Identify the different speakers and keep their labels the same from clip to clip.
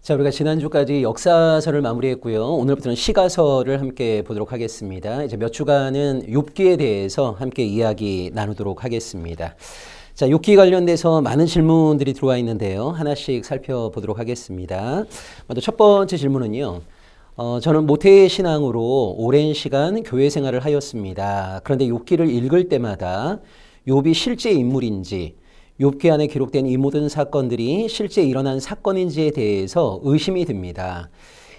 Speaker 1: 자, 우리가 지난주까지 역사서를 마무리했고요. 오늘부터는 시가서를 함께 보도록 하겠습니다. 이제 몇 주간은 욥기에 대해서 함께 이야기 나누도록 하겠습니다. 자, 욥기 관련돼서 많은 질문들이 들어와 있는데요. 하나씩 살펴보도록 하겠습니다. 먼저 첫 번째 질문은요. 저는 모태신앙으로 오랜 시간 교회 생활을 하였습니다. 그런데 욥기를 읽을 때마다 욥이 실제 인물인지 욥기 안에 기록된 이 모든 사건들이 실제 일어난 사건인지에 대해서 의심이 듭니다.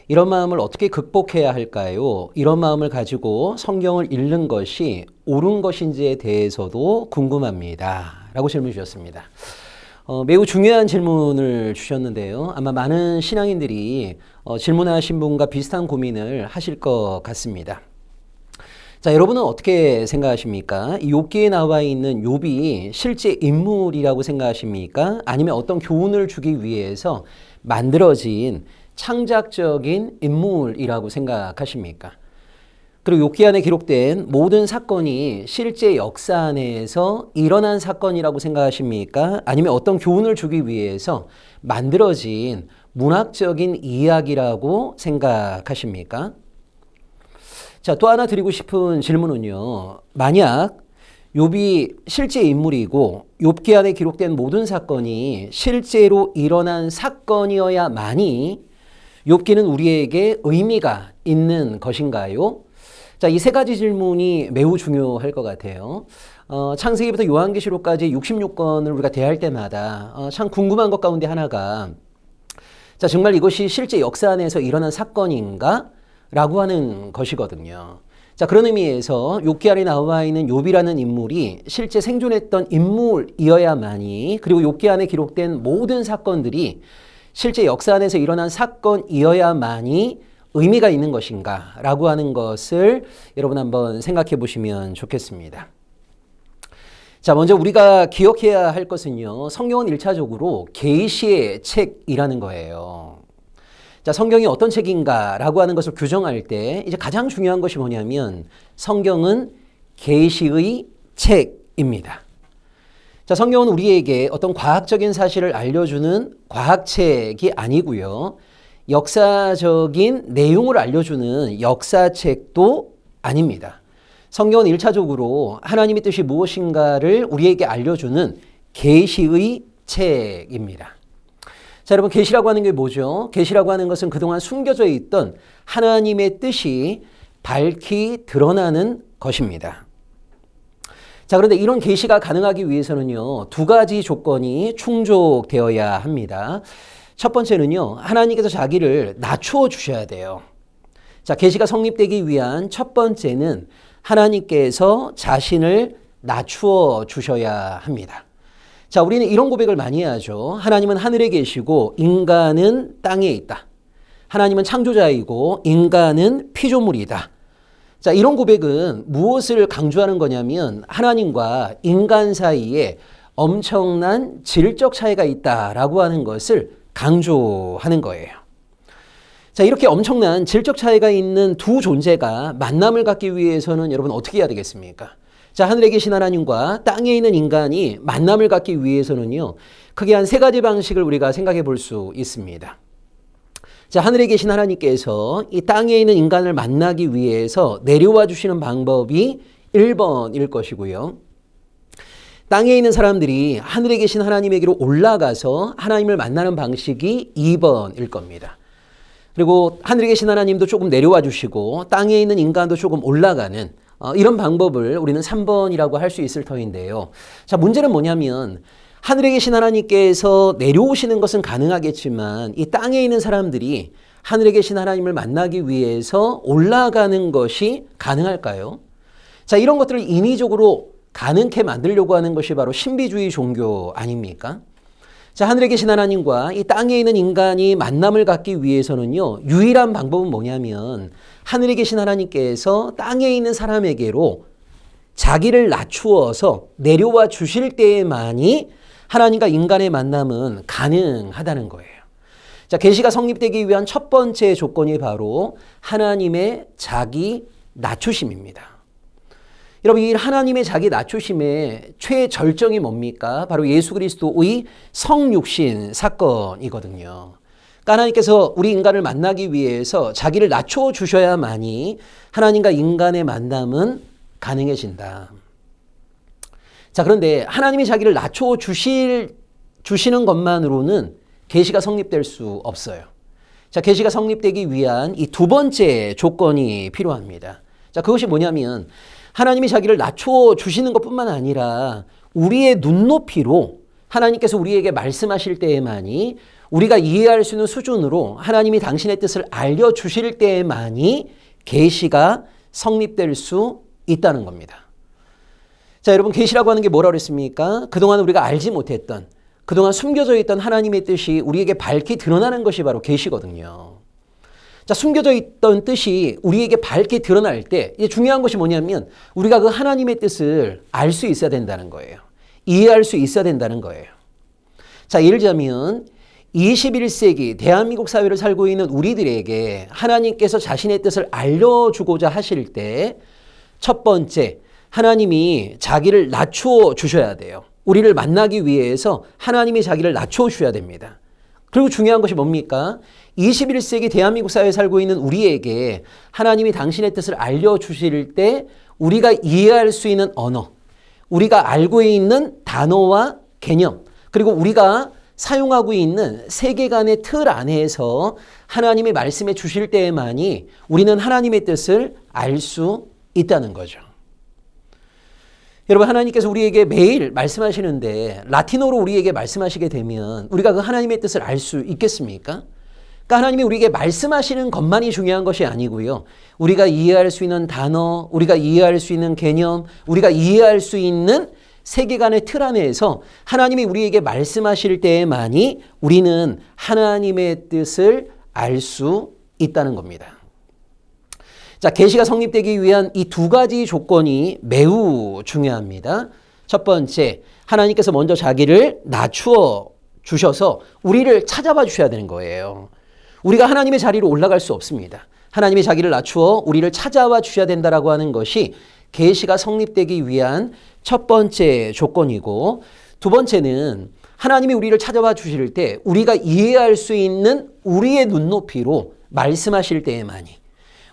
Speaker 1: 이런 마음을 어떻게 극복해야 할까요? 이런 마음을 가지고 성경을 읽는 것이 옳은 것인지에 대해서도 궁금합니다. 라고 질문 주셨습니다. 매우 중요한 질문을 주셨는데요. 아마 많은 신앙인들이 질문하신 분과 비슷한 고민을 하실 것 같습니다. 자, 여러분은 어떻게 생각하십니까? 이 욥기에 나와 있는 욥이 실제 인물이라고 생각하십니까? 아니면 어떤 교훈을 주기 위해서 만들어진 창작적인 인물이라고 생각하십니까? 그리고 욥기 안에 기록된 모든 사건이 실제 역사 안에서 일어난 사건이라고 생각하십니까? 아니면 어떤 교훈을 주기 위해서 만들어진 문학적인 이야기라고 생각하십니까? 자, 또 하나 드리고 싶은 질문은요. 만약 욥이 실제 인물이고 욥기 안에 기록된 모든 사건이 실제로 일어난 사건이어야만이 욥기는 우리에게 의미가 있는 것인가요? 자, 이 세 가지 질문이 매우 중요할 것 같아요. 창세기부터 요한계시록까지 66권을 우리가 대할 때마다 참 궁금한 것 가운데 하나가 자, 정말 이것이 실제 역사 안에서 일어난 사건인가? 라고 하는 것이거든요. 자, 그런 의미에서 욥기 안에 나와 있는 욥이라는 인물이 실제 생존했던 인물이어야만이, 그리고 욥기 안에 기록된 모든 사건들이 실제 역사 안에서 일어난 사건이어야만이 의미가 있는 것인가 라고 하는 것을 여러분 한번 생각해 보시면 좋겠습니다. 자, 먼저 우리가 기억해야 할 것은요. 성경은 1차적으로 계시의 책이라는 거예요. 자, 성경이 어떤 책인가라고 하는 것을 규정할 때 이제 가장 중요한 것이 뭐냐면 성경은 계시의 책입니다. 자, 성경은 우리에게 어떤 과학적인 사실을 알려주는 과학책이 아니고요. 역사적인 내용을 알려주는 역사책도 아닙니다. 성경은 1차적으로 하나님의 뜻이 무엇인가를 우리에게 알려주는 계시의 책입니다. 자, 여러분, 계시라고 하는 게 뭐죠? 계시라고 하는 것은 그동안 숨겨져 있던 하나님의 뜻이 밝히 드러나는 것입니다. 자, 그런데 이런 계시가 가능하기 위해서는요, 두 가지 조건이 충족되어야 합니다. 첫 번째는요, 하나님께서 자기를 낮추어 주셔야 돼요. 자, 계시가 성립되기 위한 첫 번째는 하나님께서 자신을 낮추어 주셔야 합니다. 자, 우리는 이런 고백을 많이 하죠. 하나님은 하늘에 계시고 인간은 땅에 있다. 하나님은 창조자이고 인간은 피조물이다. 자, 이런 고백은 무엇을 강조하는 거냐면 하나님과 인간 사이에 엄청난 질적 차이가 있다라고 하는 것을 강조하는 거예요. 자, 이렇게 엄청난 질적 차이가 있는 두 존재가 만남을 갖기 위해서는 여러분 어떻게 해야 되겠습니까? 자, 하늘에 계신 하나님과 땅에 있는 인간이 만남을 갖기 위해서는요, 크게 한 세 가지 방식을 우리가 생각해 볼 수 있습니다. 자, 하늘에 계신 하나님께서 이 땅에 있는 인간을 만나기 위해서 내려와 주시는 방법이 1번일 것이고요. 땅에 있는 사람들이 하늘에 계신 하나님에게로 올라가서 하나님을 만나는 방식이 2번일 겁니다. 그리고 하늘에 계신 하나님도 조금 내려와 주시고 땅에 있는 인간도 조금 올라가는 이런 방법을 우리는 3번이라고 할 수 있을 터인데요. 자, 문제는 뭐냐면 하늘에 계신 하나님께서 내려오시는 것은 가능하겠지만 이 땅에 있는 사람들이 하늘에 계신 하나님을 만나기 위해서 올라가는 것이 가능할까요? 자, 이런 것들을 인위적으로 가능케 만들려고 하는 것이 바로 신비주의 종교 아닙니까? 자, 하늘에 계신 하나님과 이 땅에 있는 인간이 만남을 갖기 위해서는요, 유일한 방법은 뭐냐면 하늘에 계신 하나님께서 땅에 있는 사람에게로 자기를 낮추어서 내려와 주실 때에만이 하나님과 인간의 만남은 가능하다는 거예요. 자, 계시가 성립되기 위한 첫 번째 조건이 바로 하나님의 자기 낮추심입니다. 여러분, 이 하나님의 자기 낮추심의 최절정이 뭡니까? 바로 예수 그리스도의 성육신 사건이거든요. 그러니까 하나님께서 우리 인간을 만나기 위해서 자기를 낮춰주셔야만이 하나님과 인간의 만남은 가능해진다. 자, 그런데 하나님이 자기를 낮춰주시는 것만으로는 계시가 성립될 수 없어요. 자, 계시가 성립되기 위한 이 두 번째 조건이 필요합니다. 자, 그것이 뭐냐면 하나님이 자기를 낮춰주시는 것뿐만 아니라 우리의 눈높이로 하나님께서 우리에게 말씀하실 때에만이 우리가 이해할 수 있는 수준으로 하나님이 당신의 뜻을 알려주실 때에만이 계시가 성립될 수 있다는 겁니다. 자, 여러분, 계시라고 하는 게 뭐라고 그랬습니까? 그동안 우리가 알지 못했던, 그동안 숨겨져 있던 하나님의 뜻이 우리에게 밝히 드러나는 것이 바로 계시거든요. 자, 숨겨져 있던 뜻이 우리에게 밝게 드러날 때 이제 중요한 것이 뭐냐면 우리가 그 하나님의 뜻을 알 수 있어야 된다는 거예요. 이해할 수 있어야 된다는 거예요. 자, 예를 들자면 21세기 대한민국 사회를 살고 있는 우리들에게 하나님께서 자신의 뜻을 알려주고자 하실 때 첫 번째, 하나님이 자기를 낮춰 주셔야 돼요. 우리를 만나기 위해서 하나님이 자기를 낮춰 주셔야 됩니다. 그리고 중요한 것이 뭡니까? 21세기 대한민국 사회에 살고 있는 우리에게 하나님이 당신의 뜻을 알려주실 때 우리가 이해할 수 있는 언어, 우리가 알고 있는 단어와 개념, 그리고 우리가 사용하고 있는 세계관의 틀 안에서 하나님의 말씀해 주실 때에만이 우리는 하나님의 뜻을 알 수 있다는 거죠. 여러분, 하나님께서 우리에게 매일 말씀하시는데 라틴어로 우리에게 말씀하시게 되면 우리가 그 하나님의 뜻을 알 수 있겠습니까? 그러니까 하나님이 우리에게 말씀하시는 것만이 중요한 것이 아니고요. 우리가 이해할 수 있는 단어, 우리가 이해할 수 있는 개념, 우리가 이해할 수 있는 세계관의 틀 안에서 하나님이 우리에게 말씀하실 때에만이 우리는 하나님의 뜻을 알 수 있다는 겁니다. 자, 계시가 성립되기 위한 이 두 가지 조건이 매우 중요합니다. 첫 번째, 하나님께서 먼저 자기를 낮추어 주셔서 우리를 찾아봐 주셔야 되는 거예요. 우리가 하나님의 자리로 올라갈 수 없습니다. 하나님이 자기를 낮추어 우리를 찾아와 주셔야 된다라고 하는 것이 계시가 성립되기 위한 첫 번째 조건이고, 두 번째는 하나님이 우리를 찾아와 주실 때 우리가 이해할 수 있는 우리의 눈높이로 말씀하실 때에만이,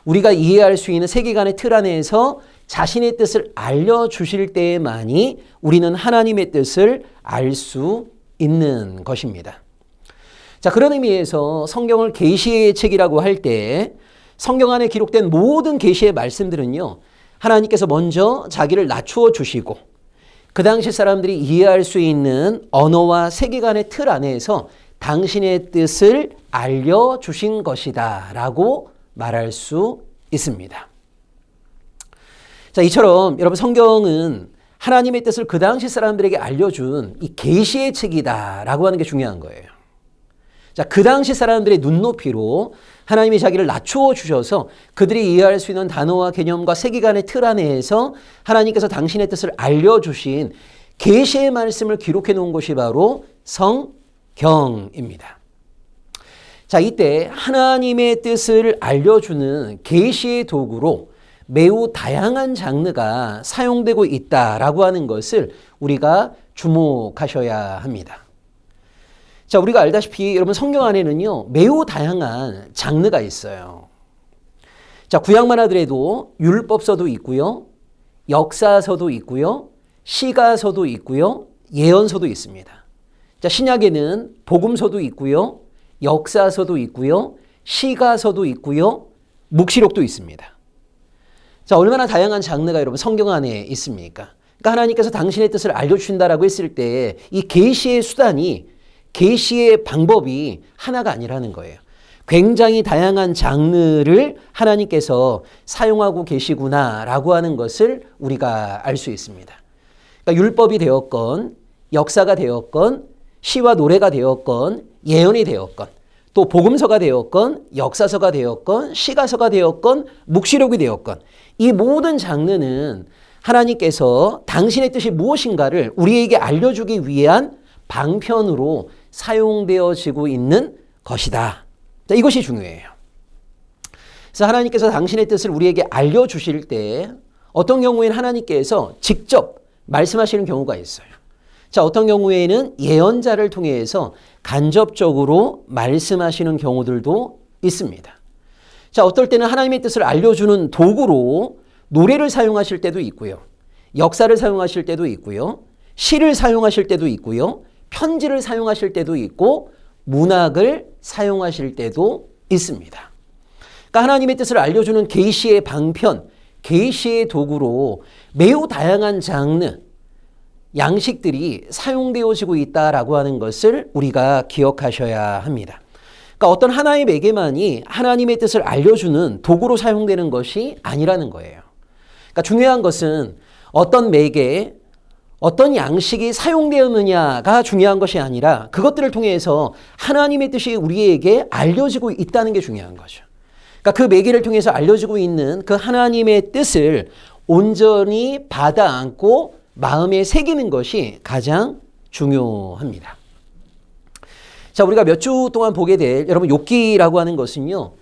Speaker 1: 우리가 이해할 수 있는 세계관의 틀 안에서 자신의 뜻을 알려주실 때에만이 우리는 하나님의 뜻을 알 수 있는 것입니다. 자, 그런 의미에서 성경을 계시의 책이라고 할 때 성경 안에 기록된 모든 계시의 말씀들은요, 하나님께서 먼저 자기를 낮추어 주시고 그 당시 사람들이 이해할 수 있는 언어와 세계관의 틀 안에서 당신의 뜻을 알려주신 것이다 라고 말할 수 있습니다. 자, 이처럼 여러분, 성경은 하나님의 뜻을 그 당시 사람들에게 알려준 이 계시의 책이다라고 하는 게 중요한 거예요. 자, 그 당시 사람들의 눈높이로 하나님이 자기를 낮추어 주셔서 그들이 이해할 수 있는 단어와 개념과 세계관의 틀 안에서 하나님께서 당신의 뜻을 알려주신 계시의 말씀을 기록해 놓은 것이 바로 성경입니다. 자, 이때 하나님의 뜻을 알려주는 계시의 도구로 매우 다양한 장르가 사용되고 있다라고 하는 것을 우리가 주목하셔야 합니다. 자, 우리가 알다시피 여러분, 성경 안에는요, 매우 다양한 장르가 있어요. 자, 구약만 하더라도 율법서도 있고요, 역사서도 있고요, 시가서도 있고요, 예언서도 있습니다. 자, 신약에는 복음서도 있고요, 역사서도 있고요, 시가서도 있고요, 묵시록도 있습니다. 자, 얼마나 다양한 장르가 여러분 성경 안에 있습니까? 그러니까 하나님께서 당신의 뜻을 알려주신다라고 했을 때 이 계시의 수단이, 계시의 방법이 하나가 아니라는 거예요. 굉장히 다양한 장르를 하나님께서 사용하고 계시구나라고 하는 것을 우리가 알 수 있습니다. 그러니까 율법이 되었건, 역사가 되었건, 시와 노래가 되었건, 예언이 되었건, 또 복음서가 되었건, 역사서가 되었건, 시가서가 되었건, 묵시록이 되었건, 이 모든 장르는 하나님께서 당신의 뜻이 무엇인가를 우리에게 알려주기 위한 방편으로 사용되어지고 있는 것이다. 자, 이것이 중요해요. 그래서 하나님께서 당신의 뜻을 우리에게 알려주실 때 어떤 경우에는 하나님께서 직접 말씀하시는 경우가 있어요. 자, 어떤 경우에는 예언자를 통해서 간접적으로 말씀하시는 경우들도 있습니다. 자, 어떨 때는 하나님의 뜻을 알려주는 도구로 노래를 사용하실 때도 있고요. 역사를 사용하실 때도 있고요. 시를 사용하실 때도 있고요. 편지를 사용하실 때도 있고 문학을 사용하실 때도 있습니다. 그러니까 하나님의 뜻을 알려주는 계시의 방편, 계시의 도구로 매우 다양한 장르, 양식들이 사용되어지고 있다라고 하는 것을 우리가 기억하셔야 합니다. 그러니까 어떤 하나의 매개만이 하나님의 뜻을 알려주는 도구로 사용되는 것이 아니라는 거예요. 그러니까 중요한 것은 어떤 매개, 어떤 양식이 사용되었느냐가 중요한 것이 아니라 그것들을 통해서 하나님의 뜻이 우리에게 알려지고 있다는 게 중요한 거죠. 그러니까 그 매개를 통해서 알려지고 있는 그 하나님의 뜻을 온전히 받아 안고 마음에 새기는 것이 가장 중요합니다. 자, 우리가 몇 주 동안 보게 될 여러분 욥기라고 하는 것은요.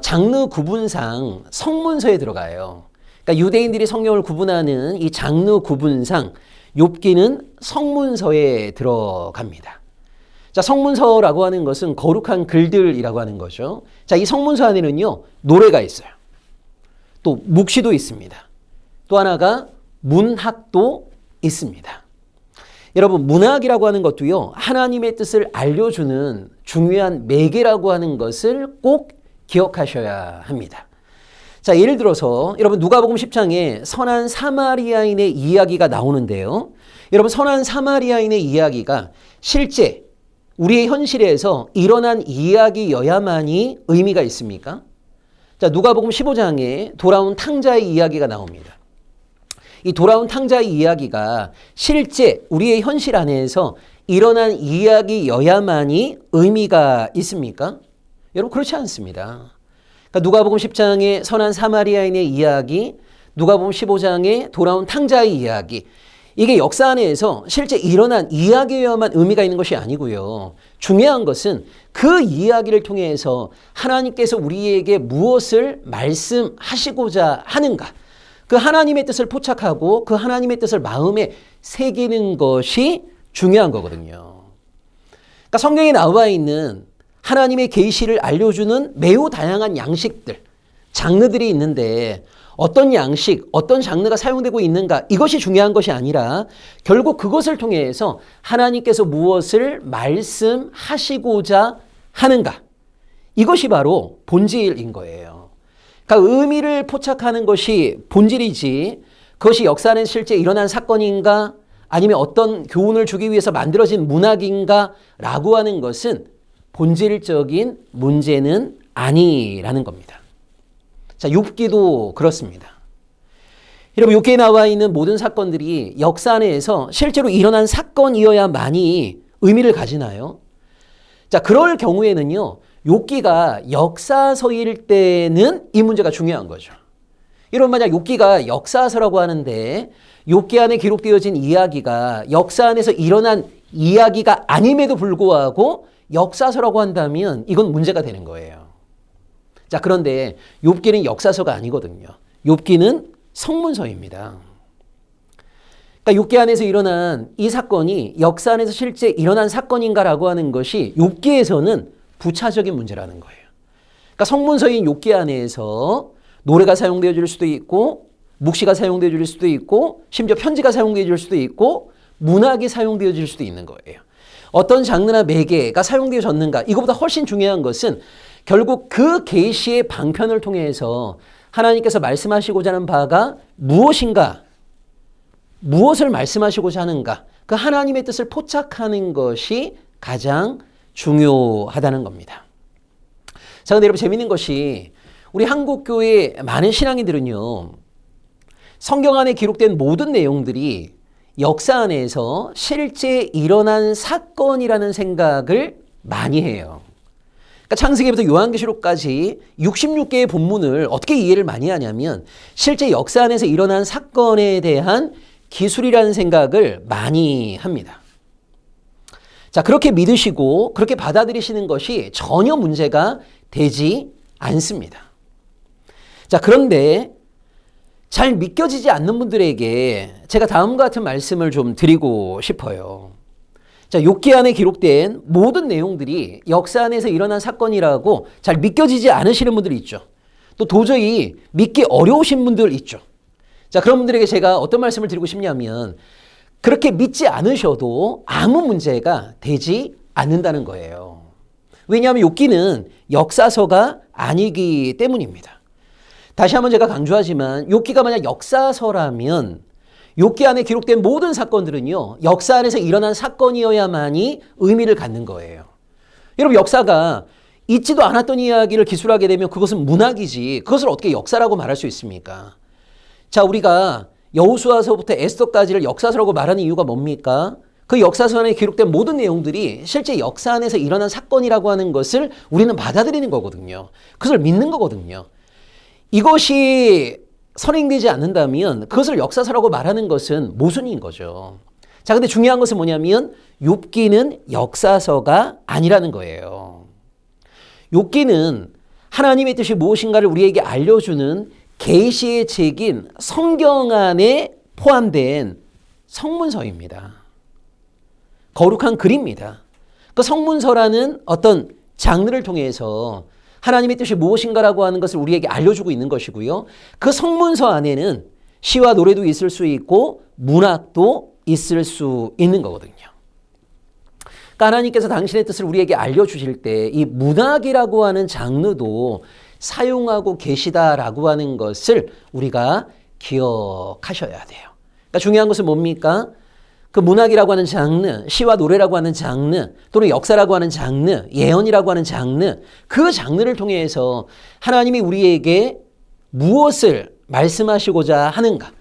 Speaker 1: 장르 구분상 성문서에 들어가요. 그러니까 유대인들이 성경을 구분하는 이 장르 구분상 욥기는 성문서에 들어갑니다. 자, 성문서라고 하는 것은 거룩한 글들이라고 하는 거죠. 자, 이 성문서 안에는요. 노래가 있어요. 또 묵시도 있습니다. 또 하나가 문학도 있습니다. 여러분 문학이라고 하는 것도요. 하나님의 뜻을 알려주는 중요한 매개라고 하는 것을 꼭 기억하셔야 합니다. 자, 예를 들어서 여러분 누가복음 10장에 선한 사마리아인의 이야기가 나오는데요. 여러분 선한 사마리아인의 이야기가 실제 우리의 현실에서 일어난 이야기여야만이 의미가 있습니까? 자, 누가복음 15장에 돌아온 탕자의 이야기가 나옵니다. 이 돌아온 탕자의 이야기가 실제 우리의 현실 안에서 일어난 이야기여야만이 의미가 있습니까? 여러분 그렇지 않습니다. 그러니까 누가복음 10장의 선한 사마리아인의 이야기, 누가복음 15장의 돌아온 탕자의 이야기, 이게 역사 안에서 실제 일어난 이야기여야만 의미가 있는 것이 아니고요. 중요한 것은 그 이야기를 통해서 하나님께서 우리에게 무엇을 말씀하시고자 하는가, 그 하나님의 뜻을 포착하고 그 하나님의 뜻을 마음에 새기는 것이 중요한 거거든요. 그러니까 성경에 나와 있는 하나님의 계시를 알려주는 매우 다양한 양식들, 장르들이 있는데 어떤 양식, 어떤 장르가 사용되고 있는가 이것이 중요한 것이 아니라 결국 그것을 통해서 하나님께서 무엇을 말씀하시고자 하는가 이것이 바로 본질인 거예요. 그러니까 의미를 포착하는 것이 본질이지 그것이 역사 안에 실제 일어난 사건인가 아니면 어떤 교훈을 주기 위해서 만들어진 문학인가 라고 하는 것은 본질적인 문제는 아니라는 겁니다. 자, 욥기도 그렇습니다. 여러분 욥기에 나와 있는 모든 사건들이 역사 안에서 실제로 일어난 사건이어야만이 의미를 가지나요? 자, 그럴 경우에는요. 욥기가 역사서일 때는 이 문제가 중요한 거죠. 여러분 만약 욥기가 역사서라고 하는데 욥기 안에 기록되어진 이야기가 역사 안에서 일어난 이야기가 아님에도 불구하고 역사서라고 한다면 이건 문제가 되는 거예요. 자, 그런데 욥기는 역사서가 아니거든요. 욥기는 성문서입니다. 그러니까 욥기 안에서 일어난 이 사건이 역사 안에서 실제 일어난 사건인가라고 하는 것이 욥기에서는 부차적인 문제라는 거예요. 그러니까 성문서인 욥기 안에서 노래가 사용되어 줄 수도 있고 묵시가 사용되어 줄 수도 있고 심지어 편지가 사용되어 줄 수도 있고 문학이 사용되어 줄 수도 있는 거예요. 어떤 장르나 매개가 사용되어졌는가 이거보다 훨씬 중요한 것은 결국 그 계시의 방편을 통해서 하나님께서 말씀하시고자 하는 바가 무엇인가, 무엇을 말씀하시고자 하는가 그 하나님의 뜻을 포착하는 것이 가장 중요하다는 겁니다. 자, 근데 여러분 재밌는 것이 우리 한국교회 많은 신앙인들은요. 성경 안에 기록된 모든 내용들이 역사 안에서 실제 일어난 사건이라는 생각을 많이 해요. 그러니까 창세기부터 요한계시록까지 66개의 본문을 어떻게 이해를 많이 하냐면 실제 역사 안에서 일어난 사건에 대한 기술이라는 생각을 많이 합니다. 자, 그렇게 믿으시고 그렇게 받아들이시는 것이 전혀 문제가 되지 않습니다. 자, 그런데 잘 믿겨지지 않는 분들에게 제가 다음과 같은 말씀을 좀 드리고 싶어요. 자, 욥기 안에 기록된 모든 내용들이 역사 안에서 일어난 사건이라고 잘 믿겨지지 않으시는 분들이 있죠. 또 도저히 믿기 어려우신 분들 있죠. 자, 그런 분들에게 제가 어떤 말씀을 드리고 싶냐면 그렇게 믿지 않으셔도 아무 문제가 되지 않는다는 거예요. 왜냐하면 욥기는 역사서가 아니기 때문입니다. 다시 한번 제가 강조하지만 욥기가 만약 역사서라면 욥기 안에 기록된 모든 사건들은요, 역사 안에서 일어난 사건이어야만이 의미를 갖는 거예요. 여러분, 역사가 있지도 않았던 이야기를 기술하게 되면 그것은 문학이지 그것을 어떻게 역사라고 말할 수 있습니까? 자, 우리가 여호수아서부터 에스더까지를 역사서라고 말하는 이유가 뭡니까? 그 역사서 안에 기록된 모든 내용들이 실제 역사 안에서 일어난 사건이라고 하는 것을 우리는 받아들이는 거거든요. 그것을 믿는 거거든요. 이것이 선행되지 않는다면 그것을 역사서라고 말하는 것은 모순인 거죠. 자, 근데 중요한 것은 뭐냐면 욥기는 역사서가 아니라는 거예요. 욥기는 하나님의 뜻이 무엇인가를 우리에게 알려주는 계시의 책인 성경 안에 포함된 성문서입니다. 거룩한 글입니다. 그 성문서라는 어떤 장르를 통해서 하나님의 뜻이 무엇인가라고 하는 것을 우리에게 알려주고 있는 것이고요. 그 성문서 안에는 시와 노래도 있을 수 있고 문학도 있을 수 있는 거거든요. 그러니까 하나님께서 당신의 뜻을 우리에게 알려주실 때 이 문학이라고 하는 장르도 사용하고 계시다라고 하는 것을 우리가 기억하셔야 돼요. 그러니까 중요한 것은 뭡니까? 그 문학이라고 하는 장르, 시와 노래라고 하는 장르, 또는 역사라고 하는 장르, 예언이라고 하는 장르, 그 장르를 통해서 하나님이 우리에게 무엇을 말씀하시고자 하는가?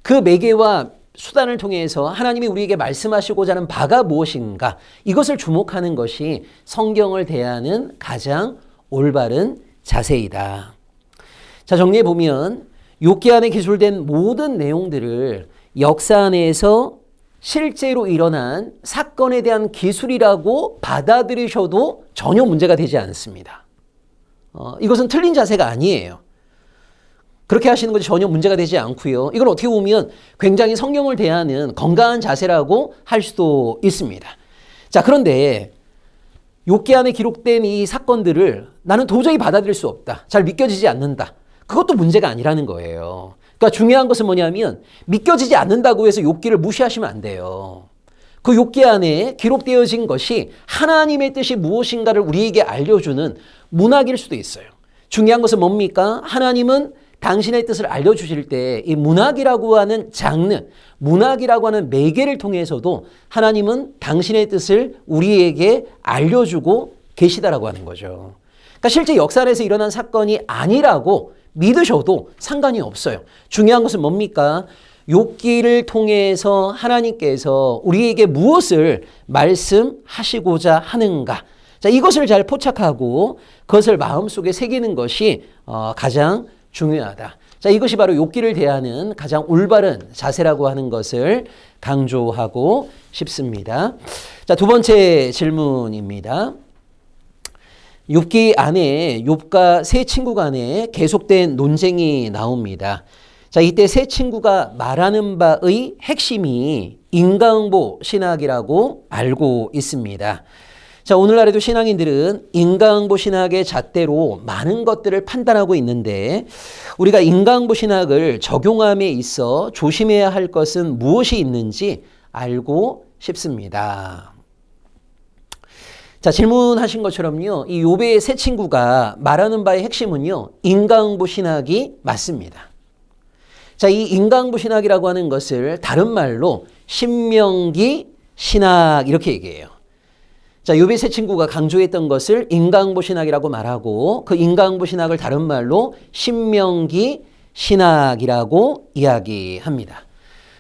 Speaker 1: 그 매개와 수단을 통해서 하나님이 우리에게 말씀하시고자 하는 바가 무엇인가? 이것을 주목하는 것이 성경을 대하는 가장 올바른 자세이다. 자, 정리해 보면 욥기 안에 기술된 모든 내용들을 역사 안에서 실제로 일어난 사건에 대한 기술이라고 받아들이셔도 전혀 문제가 되지 않습니다. 이것은 틀린 자세가 아니에요. 그렇게 하시는 것이 전혀 문제가 되지 않고요. 이걸 어떻게 보면 굉장히 성경을 대하는 건강한 자세라고 할 수도 있습니다. 자, 그런데 욥기 안에 기록된 이 사건들을 나는 도저히 받아들일 수 없다. 잘 믿겨지지 않는다. 그것도 문제가 아니라는 거예요. 그러니까 중요한 것은 뭐냐면 믿겨지지 않는다고 해서 욥기를 무시하시면 안 돼요. 그 욥기 안에 기록되어진 것이 하나님의 뜻이 무엇인가를 우리에게 알려주는 문학일 수도 있어요. 중요한 것은 뭡니까? 하나님은 당신의 뜻을 알려주실 때 이 문학이라고 하는 장르, 문학이라고 하는 매개를 통해서도 하나님은 당신의 뜻을 우리에게 알려주고 계시다라고 하는 거죠. 그러니까 실제 역사 안에서 일어난 사건이 아니라고 믿으셔도 상관이 없어요. 중요한 것은 뭡니까? 욥기를 통해서 하나님께서 우리에게 무엇을 말씀하시고자 하는가? 자, 이것을 잘 포착하고 그것을 마음속에 새기는 것이 가장 중요하다. 자, 이것이 바로 욥기를 대하는 가장 올바른 자세라고 하는 것을 강조하고 싶습니다. 자, 두 번째 질문입니다. 욥기 안에 욥과 세 친구 간에 계속된 논쟁이 나옵니다. 자, 이때 세 친구가 말하는 바의 핵심이 인과응보 신학이라고 알고 있습니다. 자, 오늘날에도 신앙인들은 인과응보 신학의 잣대로 많은 것들을 판단하고 있는데 우리가 인과응보 신학을 적용함에 있어 조심해야 할 것은 무엇이 있는지 알고 싶습니다. 자, 질문하신 것처럼요, 이 욥의 세 친구가 말하는 바의 핵심은요, 인과응보 신학이 맞습니다. 자, 이 인과응보 신학이라고 하는 것을 다른 말로 신명기 신학 이렇게 얘기해요. 자, 욥의 세 친구가 강조했던 것을 인과응보 신학이라고 말하고 그 인과응보 신학을 다른 말로 신명기 신학이라고 이야기합니다.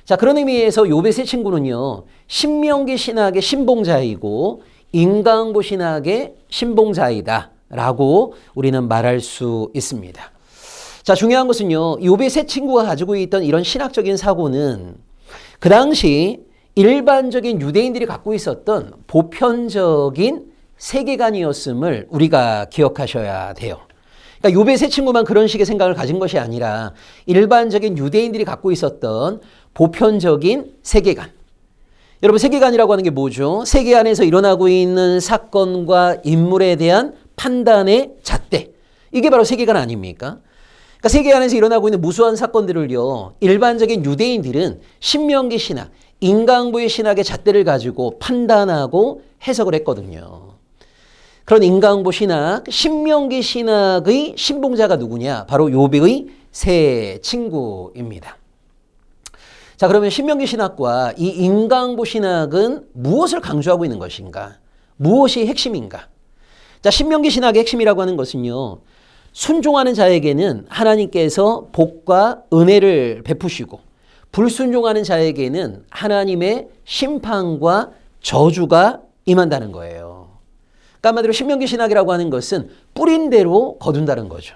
Speaker 1: 자, 그런 의미에서 욥의 세 친구는요, 신명기 신학의 신봉자이고 인과응보 신학의 신봉자이다 라고 우리는 말할 수 있습니다. 자, 중요한 것은요, 욥의 세 친구가 가지고 있던 이런 신학적인 사고는 그 당시 일반적인 유대인들이 갖고 있었던 보편적인 세계관이었음을 우리가 기억하셔야 돼요. 그러니까 욥의 세 친구만 그런 식의 생각을 가진 것이 아니라 일반적인 유대인들이 갖고 있었던 보편적인 세계관. 여러분, 세계관이라고 하는 게 뭐죠? 세계 안에서 일어나고 있는 사건과 인물에 대한 판단의 잣대. 이게 바로 세계관 아닙니까? 그러니까 세계 안에서 일어나고 있는 무수한 사건들을요, 일반적인 유대인들은 신명기 신학, 인간부의 신학의 잣대를 가지고 판단하고 해석을 했거든요. 그런 인간부 신학, 신명기 신학의 신봉자가 누구냐? 바로 욥의 세 친구입니다. 자, 그러면 신명기 신학과 이 인간부 신학은 무엇을 강조하고 있는 것인가? 무엇이 핵심인가? 자, 신명기 신학의 핵심이라고 하는 것은요, 순종하는 자에게는 하나님께서 복과 은혜를 베푸시고 불순종하는 자에게는 하나님의 심판과 저주가 임한다는 거예요. 그러니까 한마디로 신명기 신학이라고 하는 것은 뿌린 대로 거둔다는 거죠.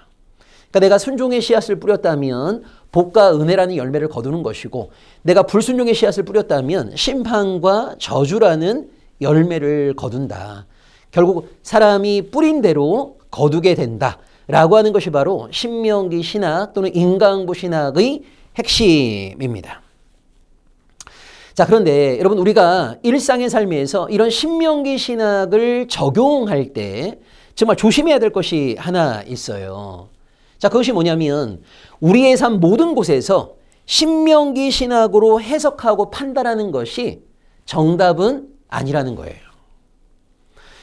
Speaker 1: 그러니까 내가 순종의 씨앗을 뿌렸다면 복과 은혜라는 열매를 거두는 것이고, 내가 불순종의 씨앗을 뿌렸다면 심판과 저주라는 열매를 거둔다. 결국 사람이 뿌린 대로 거두게 된다라고 하는 것이 바로 신명기 신학 또는 인간부 신학의 핵심입니다. 자, 그런데 여러분, 우리가 일상의 삶에서 이런 신명기 신학을 적용할 때 정말 조심해야 될 것이 하나 있어요. 자, 그것이 뭐냐면 우리의 삶 모든 곳에서 신명기 신학으로 해석하고 판단하는 것이 정답은 아니라는 거예요.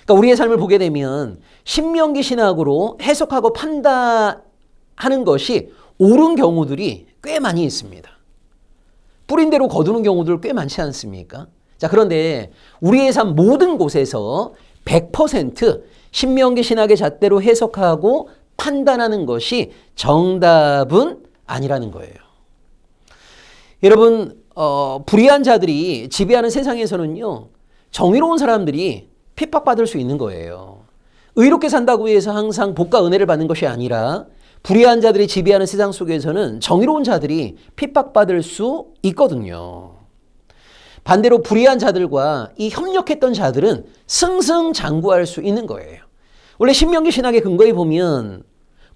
Speaker 1: 그러니까 우리의 삶을 보게 되면 신명기 신학으로 해석하고 판단하는 것이 옳은 경우들이 꽤 많이 있습니다. 뿌린 대로 거두는 경우들 꽤 많지 않습니까? 자, 그런데 우리의 삶 모든 곳에서 100% 신명기 신학의 잣대로 해석하고 판단하는 것이 정답은 아니라는 거예요. 여러분, 불의한 자들이 지배하는 세상에서는요, 정의로운 사람들이 핍박받을 수 있는 거예요. 의롭게 산다고 해서 항상 복과 은혜를 받는 것이 아니라 불의한 자들이 지배하는 세상 속에서는 정의로운 자들이 핍박받을 수 있거든요. 반대로 불의한 자들과 이 협력했던 자들은 승승장구할 수 있는 거예요. 원래 신명기 신학의 근거에 보면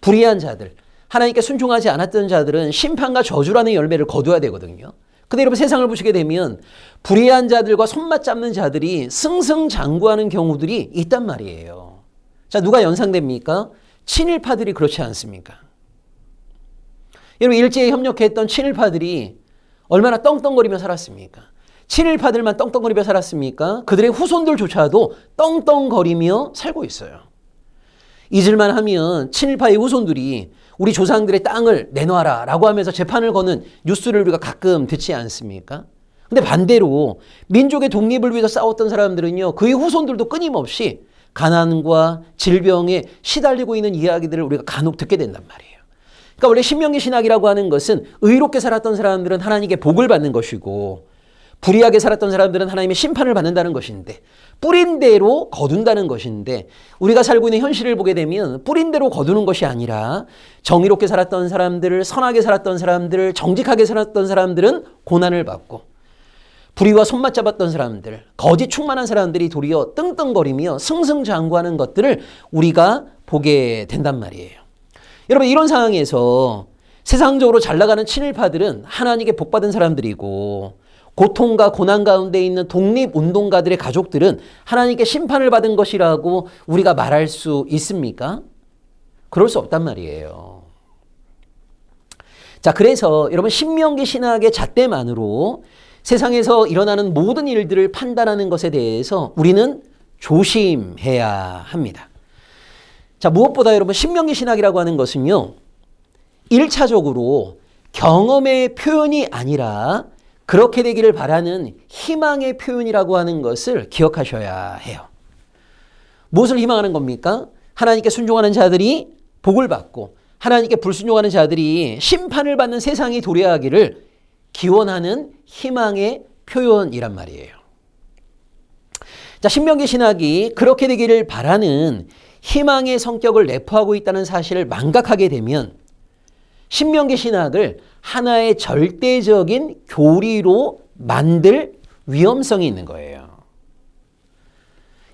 Speaker 1: 불의한 자들, 하나님께 순종하지 않았던 자들은 심판과 저주라는 열매를 거둬야 되거든요. 근데 여러분, 세상을 보시게 되면 불의한 자들과 손맛 잡는 자들이 승승장구하는 경우들이 있단 말이에요. 자, 누가 연상됩니까? 친일파들이 그렇지 않습니까? 여러분, 일제에 협력했던 친일파들이 얼마나 떵떵거리며 살았습니까? 친일파들만 떵떵거리며 살았습니까? 그들의 후손들조차도 떵떵거리며 살고 있어요. 잊을만 하면 친일파의 후손들이 우리 조상들의 땅을 내놔라 라고 하면서 재판을 거는 뉴스를 우리가 가끔 듣지 않습니까? 근데 반대로 민족의 독립을 위해서 싸웠던 사람들은요, 그의 후손들도 끊임없이 가난과 질병에 시달리고 있는 이야기들을 우리가 간혹 듣게 된단 말이에요. 그러니까 원래 신명기 신학이라고 하는 것은 의롭게 살았던 사람들은 하나님께 복을 받는 것이고, 불의하게 살았던 사람들은 하나님의 심판을 받는다는 것인데, 뿌린 대로 거둔다는 것인데, 우리가 살고 있는 현실을 보게 되면 뿌린 대로 거두는 것이 아니라 정의롭게 살았던 사람들, 선하게 살았던 사람들, 정직하게 살았던 사람들은 고난을 받고, 불의와 손맛 잡았던 사람들, 거짓 충만한 사람들이 도리어 떵떵거리며 승승장구하는 것들을 우리가 보게 된단 말이에요. 여러분, 이런 상황에서 세상적으로 잘 나가는 친일파들은 하나님께 복받은 사람들이고, 고통과 고난 가운데 있는 독립운동가들의 가족들은 하나님께 심판을 받은 것이라고 우리가 말할 수 있습니까? 그럴 수 없단 말이에요. 자, 그래서 여러분, 신명기 신학의 잣대만으로 세상에서 일어나는 모든 일들을 판단하는 것에 대해서 우리는 조심해야 합니다. 자, 무엇보다 여러분, 신명기 신학이라고 하는 것은요, 1차적으로 경험의 표현이 아니라 그렇게 되기를 바라는 희망의 표현이라고 하는 것을 기억하셔야 해요. 무엇을 희망하는 겁니까? 하나님께 순종하는 자들이 복을 받고 하나님께 불순종하는 자들이 심판을 받는 세상이 도래하기를 기원하는 희망의 표현이란 말이에요. 자, 신명기 신학이 그렇게 되기를 바라는 희망의 성격을 내포하고 있다는 사실을 망각하게 되면 신명기 신학을 하나의 절대적인 교리로 만들 위험성이 있는 거예요.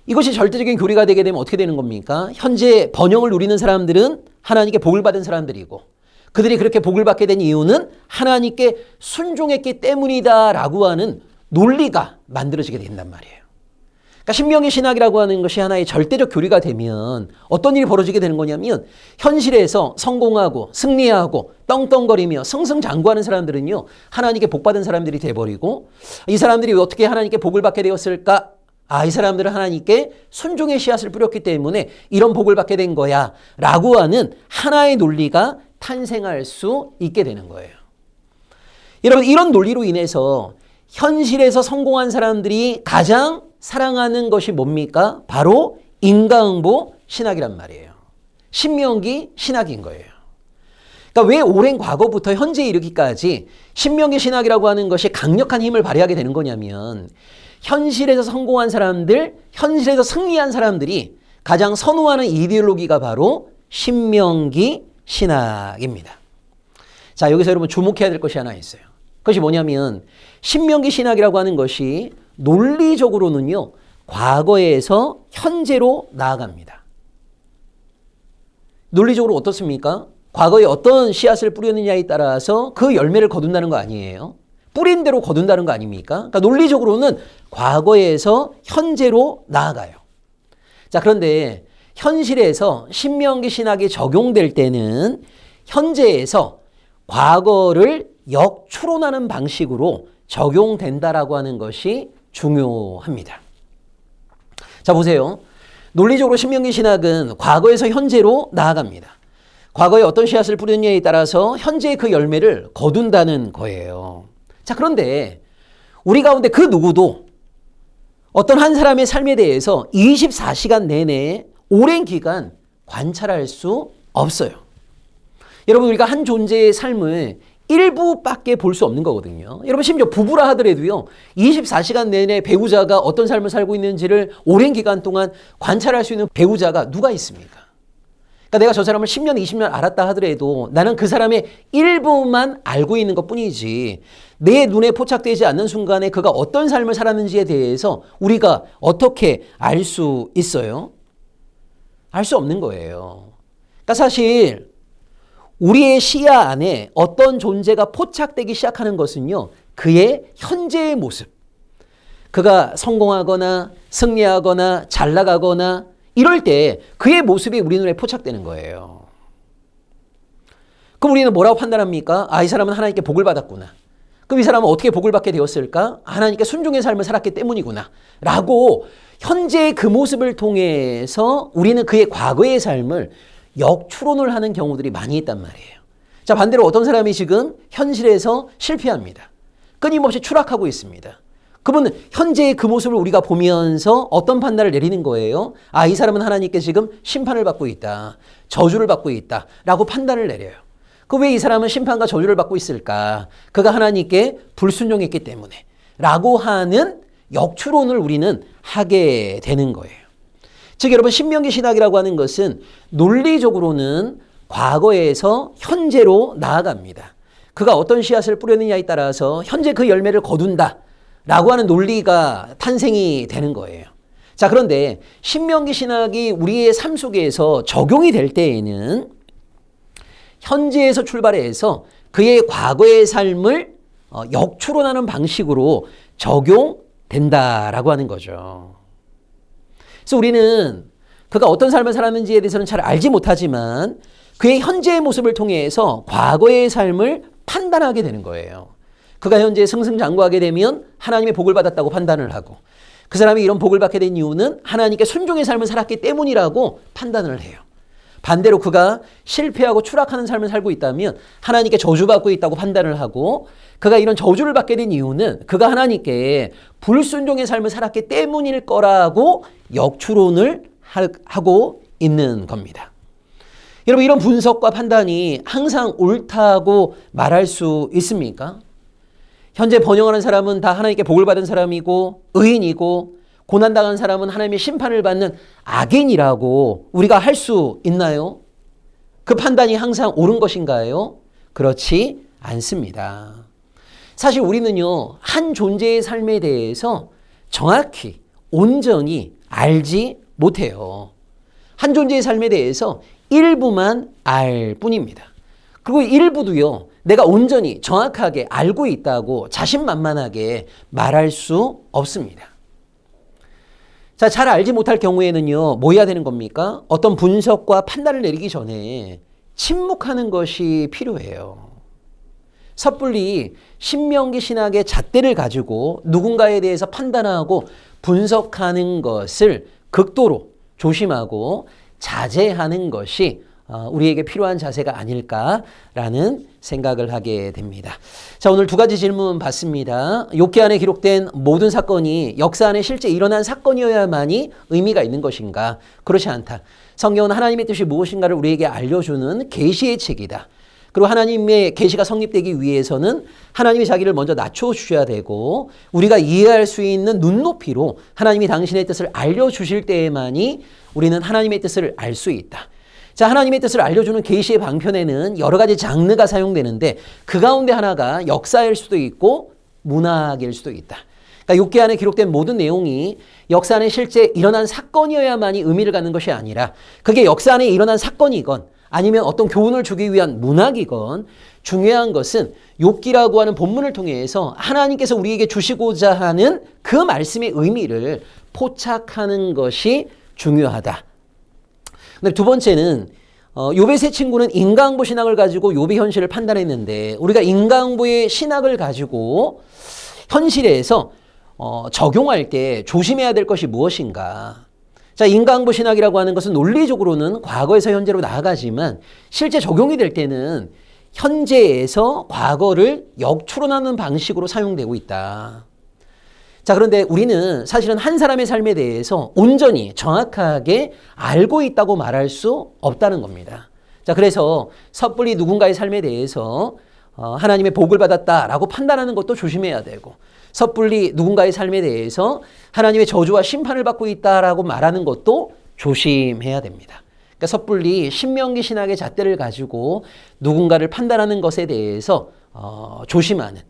Speaker 1: 이것이 절대적인 교리가 되게 되면 어떻게 되는 겁니까? 현재 번영을 누리는 사람들은 하나님께 복을 받은 사람들이고 그들이 그렇게 복을 받게 된 이유는 하나님께 순종했기 때문이다라고 하는 논리가 만들어지게 된단 말이에요. 그러니까 신명기 신학이라고 하는 것이 하나의 절대적 교리가 되면 어떤 일이 벌어지게 되는 거냐면 현실에서 성공하고 승리하고 떵떵거리며 승승장구하는 사람들은요 하나님께 복받은 사람들이 돼버리고 이 사람들이 어떻게 하나님께 복을 받게 되었을까? 이 사람들은 하나님께 순종의 씨앗을 뿌렸기 때문에 이런 복을 받게 된 거야 라고 하는 하나의 논리가 탄생할 수 있게 되는 거예요. 여러분 이런 논리로 인해서 현실에서 성공한 사람들이 가장 사랑하는 것이 뭡니까? 바로 인과응보 신학이란 말이에요. 신명기 신학인 거예요. 그러니까 왜 오랜 과거부터 현재에 이르기까지 신명기 신학이라고 하는 것이 강력한 힘을 발휘하게 되는 거냐면 현실에서 성공한 사람들, 현실에서 승리한 사람들이 가장 선호하는 이데올로기가 바로 신명기 신학입니다. 자, 여기서 여러분 주목해야 될 것이 하나 있어요. 그것이 뭐냐면 신명기 신학이라고 하는 것이 논리적으로는요, 과거에서 현재로 나아갑니다. 논리적으로 어떻습니까? 과거에 어떤 씨앗을 뿌렸느냐에 따라서 그 열매를 거둔다는 거 아니에요? 뿌린 대로 거둔다는 거 아닙니까? 그러니까 논리적으로는 과거에서 현재로 나아가요. 자, 그런데 현실에서 신명기 신학이 적용될 때는 현재에서 과거를 역추론하는 방식으로 적용된다라고 하는 것이 중요합니다. 자, 보세요. 논리적으로 신명기 신학은 과거에서 현재로 나아갑니다. 과거에 어떤 씨앗을 뿌렸냐에 따라서 현재의 그 열매를 거둔다는 거예요. 자, 그런데 우리 가운데 그 누구도 어떤 한 사람의 삶에 대해서 24시간 내내 오랜 기간 관찰할 수 없어요. 여러분, 우리가 한 존재의 삶을 일부밖에 볼 수 없는 거거든요. 여러분, 심지어 부부라 하더라도요, 24시간 내내 배우자가 어떤 삶을 살고 있는지를 오랜 기간 동안 관찰할 수 있는 배우자가 누가 있습니까? 그러니까 내가 저 사람을 10년, 20년 알았다 하더라도 나는 그 사람의 일부만 알고 있는 것 뿐이지 내 눈에 포착되지 않는 순간에 그가 어떤 삶을 살았는지에 대해서 우리가 어떻게 알 수 있어요? 알 수 없는 거예요. 그러니까 사실 우리의 시야 안에 어떤 존재가 포착되기 시작하는 것은요, 그의 현재의 모습. 그가 성공하거나 승리하거나 잘 나가거나 이럴 때 그의 모습이 우리 눈에 포착되는 거예요. 그럼 우리는 뭐라고 판단합니까? 이 사람은 하나님께 복을 받았구나. 그럼 이 사람은 어떻게 복을 받게 되었을까? 하나님께 순종의 삶을 살았기 때문이구나. 라고 현재의 그 모습을 통해서 우리는 그의 과거의 삶을 역추론을 하는 경우들이 많이 있단 말이에요. 자, 반대로 어떤 사람이 지금 현실에서 실패합니다. 끊임없이 추락하고 있습니다. 그러면 현재의 그 모습을 우리가 보면서 어떤 판단을 내리는 거예요? 이 사람은 하나님께 지금 심판을 받고 있다. 저주를 받고 있다. 라고 판단을 내려요. 왜 이 사람은 심판과 저주를 받고 있을까? 그가 하나님께 불순종했기 때문에. 라고 하는 역추론을 우리는 하게 되는 거예요. 즉, 여러분, 신명기 신학이라고 하는 것은 논리적으로는 과거에서 현재로 나아갑니다. 그가 어떤 씨앗을 뿌렸느냐에 따라서 현재 그 열매를 거둔다. 라고 하는 논리가 탄생이 되는 거예요. 자, 그런데 신명기 신학이 우리의 삶 속에서 적용이 될 때에는 현재에서 출발해서 그의 과거의 삶을 역추론하는 방식으로 적용된다라고 하는 거죠. 그래서 우리는 그가 어떤 삶을 살았는지에 대해서는 잘 알지 못하지만 그의 현재의 모습을 통해서 과거의 삶을 판단하게 되는 거예요. 그가 현재 승승장구하게 되면 하나님의 복을 받았다고 판단을 하고 그 사람이 이런 복을 받게 된 이유는 하나님께 순종의 삶을 살았기 때문이라고 판단을 해요. 반대로 그가 실패하고 추락하는 삶을 살고 있다면 하나님께 저주받고 있다고 판단을 하고 그가 이런 저주를 받게 된 이유는 그가 하나님께 불순종의 삶을 살았기 때문일 거라고 역추론을 하고 있는 겁니다. 여러분, 이런 분석과 판단이 항상 옳다고 말할 수 있습니까? 현재 번영하는 사람은 다 하나님께 복을 받은 사람이고 의인이고 고난당한 사람은 하나님의 심판을 받는 악인이라고 우리가 할 수 있나요? 그 판단이 항상 옳은 것인가요? 그렇지 않습니다. 사실 우리는요, 한 존재의 삶에 대해서 정확히 온전히 알지 못해요. 한 존재의 삶에 대해서 일부만 알 뿐입니다. 그리고 일부도요, 내가 온전히 정확하게 알고 있다고 자신만만하게 말할 수 없습니다. 자, 잘 알지 못할 경우에는요, 뭐 해야 되는 겁니까? 어떤 분석과 판단을 내리기 전에 침묵하는 것이 필요해요. 섣불리 신명기 신학의 잣대를 가지고 누군가에 대해서 판단하고 분석하는 것을 극도로 조심하고 자제하는 것이 우리에게 필요한 자세가 아닐까라는 생각을 하게 됩니다. 자, 오늘 두 가지 질문 받습니다. 욥기 안에 기록된 모든 사건이 역사 안에 실제 일어난 사건이어야만이 의미가 있는 것인가? 그렇지 않다. 성경은 하나님의 뜻이 무엇인가를 우리에게 알려주는 계시의 책이다. 그리고 하나님의 계시가 성립되기 위해서는 하나님이 자기를 먼저 낮춰주셔야 되고 우리가 이해할 수 있는 눈높이로 하나님이 당신의 뜻을 알려주실 때에만이 우리는 하나님의 뜻을 알 수 있다. 자, 하나님의 뜻을 알려주는 계시의 방편에는 여러 가지 장르가 사용되는데 그 가운데 하나가 역사일 수도 있고 문학일 수도 있다. 그러니까 욥기 안에 기록된 모든 내용이 역사 안에 실제 일어난 사건이어야만이 의미를 갖는 것이 아니라 그게 역사 안에 일어난 사건이건 아니면 어떤 교훈을 주기 위한 문학이건 중요한 것은 욥기라고 하는 본문을 통해서 하나님께서 우리에게 주시고자 하는 그 말씀의 의미를 포착하는 것이 중요하다. 근데 두 번째는 욥의 세 친구는 인과응보 신학을 가지고 욥의 현실을 판단했는데 우리가 인과응보의 신학을 가지고 현실에서 적용할 때 조심해야 될 것이 무엇인가? 자, 인과응보 신학이라고 하는 것은 논리적으로는 과거에서 현재로 나아가지만 실제 적용이 될 때는 현재에서 과거를 역추론하는 방식으로 사용되고 있다. 자, 그런데 우리는 사실은 한 사람의 삶에 대해서 온전히 정확하게 알고 있다고 말할 수 없다는 겁니다. 자, 그래서 섣불리 누군가의 삶에 대해서 하나님의 복을 받았다라고 판단하는 것도 조심해야 되고 섣불리 누군가의 삶에 대해서 하나님의 저주와 심판을 받고 있다라고 말하는 것도 조심해야 됩니다. 그러니까 섣불리 신명기 신학의 잣대를 가지고 누군가를 판단하는 것에 대해서 조심하는,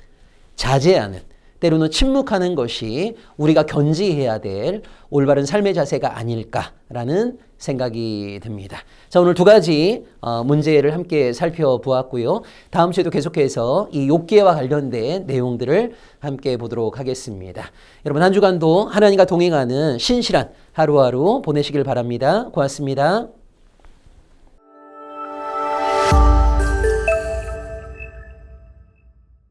Speaker 1: 자제하는, 때로는 침묵하는 것이 우리가 견지해야 될 올바른 삶의 자세가 아닐까라는 생각이 듭니다. 자, 오늘 두 가지 문제를 함께 살펴보았고요. 다음 주에도 계속해서 이 욥기와 관련된 내용들을 함께 보도록 하겠습니다. 여러분 한 주간도 하나님과 동행하는 신실한 하루하루 보내시길 바랍니다. 고맙습니다.